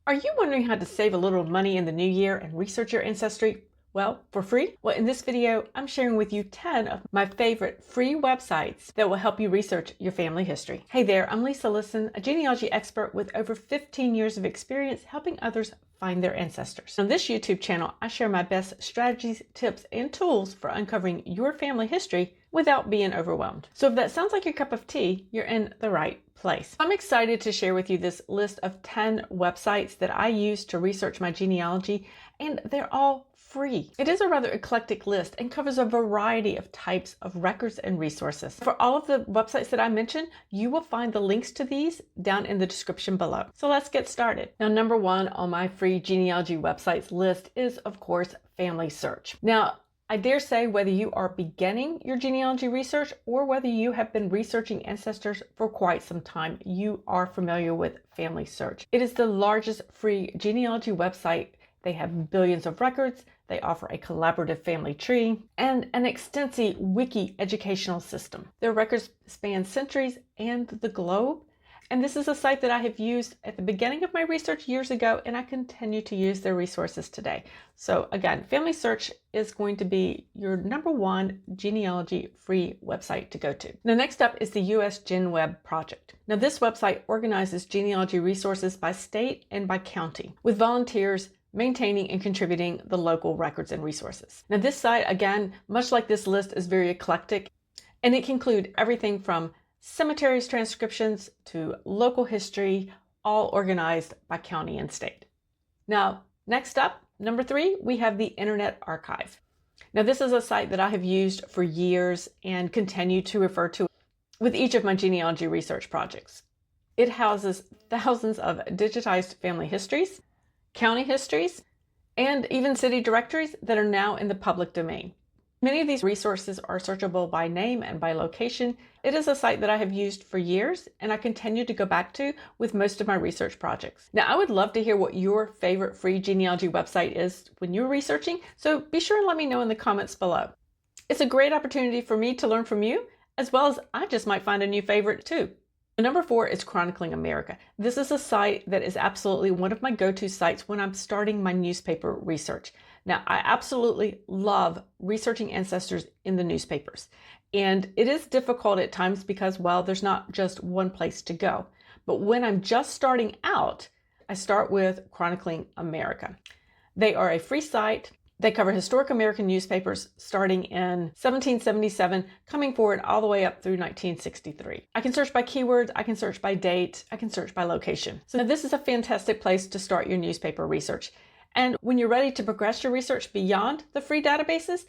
Are you wondering how to save a little money in the new year and research your ancestry? Well, for free? Well, in this video, I'm sharing with you 10 of my favorite free websites that will help you research your family history. Hey there, I'm Lisa Lisson, a genealogy expert with over 15 years of experience helping others find their ancestors. On this YouTube channel, I share my best strategies, tips, and tools for uncovering your family history without being overwhelmed. So if that sounds like your cup of tea, you're in the right place. I'm excited to share with you this list of 10 websites that I use to research my genealogy, and they're all free. It is a rather eclectic list and covers a variety of types of records and resources. For all of the websites that I mentioned, you will find the links to these down in the description below. So let's get started. Now, number one on my free genealogy websites list is, of course, Family Search. Now, I dare say whether you are beginning your genealogy research or whether you have been researching ancestors for quite some time, you are familiar with Family Search. It is the largest free genealogy website. They have billions of records. They offer a collaborative family tree and an extensive wiki educational system. Their records span centuries and the globe. And this is a site that I have used at the beginning of my research years ago, and I continue to use their resources today. So again, Family Search is going to be your number one genealogy free website to go to. Now, next up is the USGen Web Project. Now, this website organizes genealogy resources by state and by county, with volunteers maintaining and contributing the local records and resources. Now, this site, again, much like this list, is very eclectic, and it can include everything from cemeteries transcriptions to local history, all organized by county and state. Now, next up, number three, we have the Internet Archive. Now, this is a site that I have used for years and continue to refer to with each of my genealogy research projects. It houses thousands of digitized family histories, county histories, and even city directories that are now in the public domain. Many of these resources are searchable by name and by location. It is a site that I have used for years and I continue to go back to with most of my research projects. Now, I would love to hear what your favorite free genealogy website is when you're researching, so be sure and let me know in the comments below. It's a great opportunity for me to learn from you, as well as I just might find a new favorite too. Number four is Chronicling America. This is a site that is absolutely one of my go-to sites when I'm starting my newspaper research. Now, I absolutely love researching ancestors in the newspapers. And it is difficult at times because, well, there's not just one place to go. But when I'm just starting out, I start with Chronicling America. They are a free site. They cover historic American newspapers starting in 1777, coming forward all the way up through 1963. I can search by keywords, I can search by date, I can search by location. So this is a fantastic place to start your newspaper research. And when you're ready to progress your research beyond the free databases,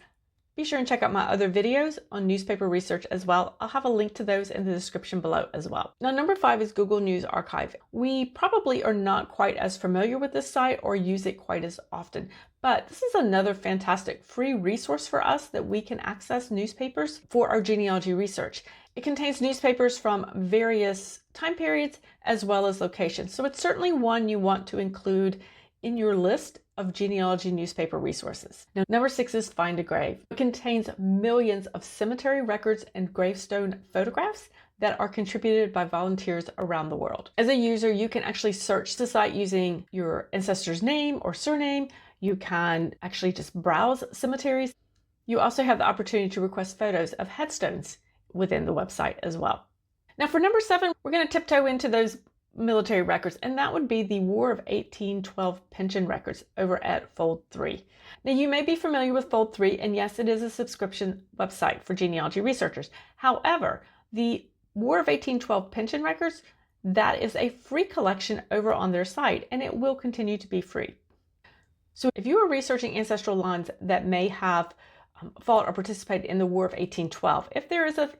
be sure and check out my other videos on newspaper research as well. I'll have a link to those in the description below as well. Now, number five is Google News Archive. We probably are not quite as familiar with this site or use it quite as often, but this is another fantastic free resource for us that we can access newspapers for our genealogy research. It contains newspapers from various time periods as well as locations. So it's certainly one you want to include in your list of genealogy newspaper resources. Now, number six is Find a Grave. It contains millions of cemetery records and gravestone photographs that are contributed by volunteers around the world. As a user, you can actually search the site using your ancestor's name or surname. You can actually just browse cemeteries. You also have the opportunity to request photos of headstones within the website as well. Now, for number seven, we're going to tiptoe into those military records, and that would be the War of 1812 pension records over at Fold 3. Now, you may be familiar with Fold 3, and yes, it is a subscription website for genealogy researchers. However, the War of 1812 pension records, that is a free collection over on their site, and it will continue to be free. So if you are researching ancestral lines that may have fought or participated in the War of 1812, if there is a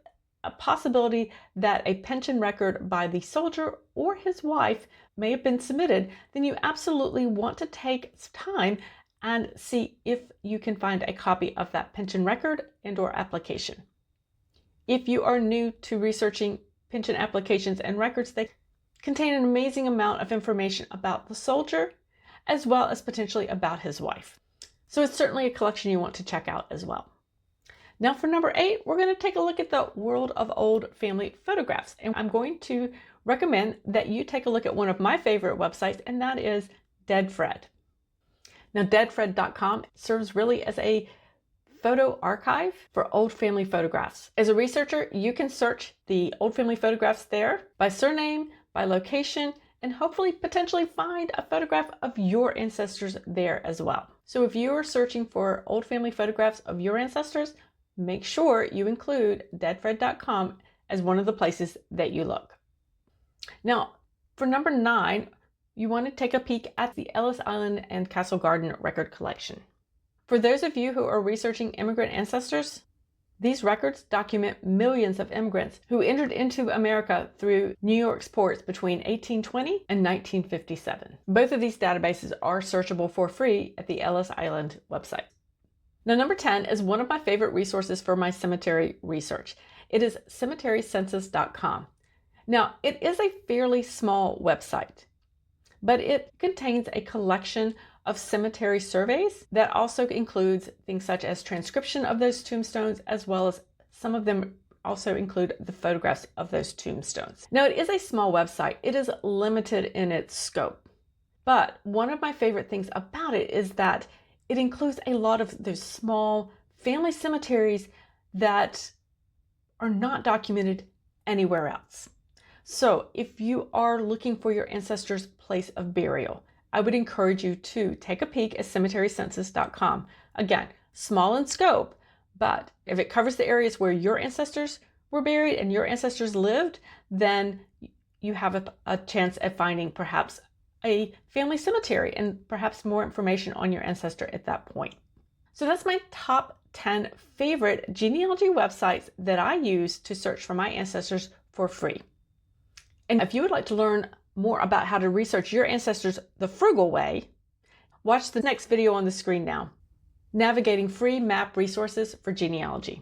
possibility that a pension record by the soldier or his wife may have been submitted, then you absolutely want to take time and see if you can find a copy of that pension record and/or application. If you are new to researching pension applications and records, they contain an amazing amount of information about the soldier as well as potentially about his wife. So it's certainly a collection you want to check out as well. Now for number 8, we're going to take a look at the world of old family photographs. And I'm going to recommend that you take a look at one of my favorite websites, and that is DeadFred. Now, deadfred.com serves really as a photo archive for old family photographs. As a researcher, you can search the old family photographs there by surname, by location, and hopefully potentially find a photograph of your ancestors there as well. So if you are searching for old family photographs of your ancestors, make sure you include deadfred.com as one of the places that you look. Now, for number 9, you want to take a peek at the Ellis Island and Castle Garden record collection. For those of you who are researching immigrant ancestors, these records document millions of immigrants who entered into America through New York's ports between 1820 and 1957. Both of these databases are searchable for free at the Ellis Island website. Now, number 10 is one of my favorite resources for my cemetery research. It is cemeterycensus.com. Now, it is a fairly small website, but it contains a collection of cemetery surveys that also includes things such as transcription of those tombstones, as well as some of them also include the photographs of those tombstones. Now, it is a small website. It is limited in its scope, but one of my favorite things about it is that it includes a lot of those small family cemeteries that are not documented anywhere else. So if you are looking for your ancestors' place of burial, I would encourage you to take a peek at cemeterycensus.com. Again, small in scope, but if it covers the areas where your ancestors were buried and your ancestors lived, then you have a chance at finding perhaps a family cemetery and perhaps more information on your ancestor at that point. So that's my top 10 favorite genealogy websites that I use to search for my ancestors for free. And if you would like to learn more about how to research your ancestors the frugal way, watch the next video on the screen now, Navigating Free Map Resources for Genealogy.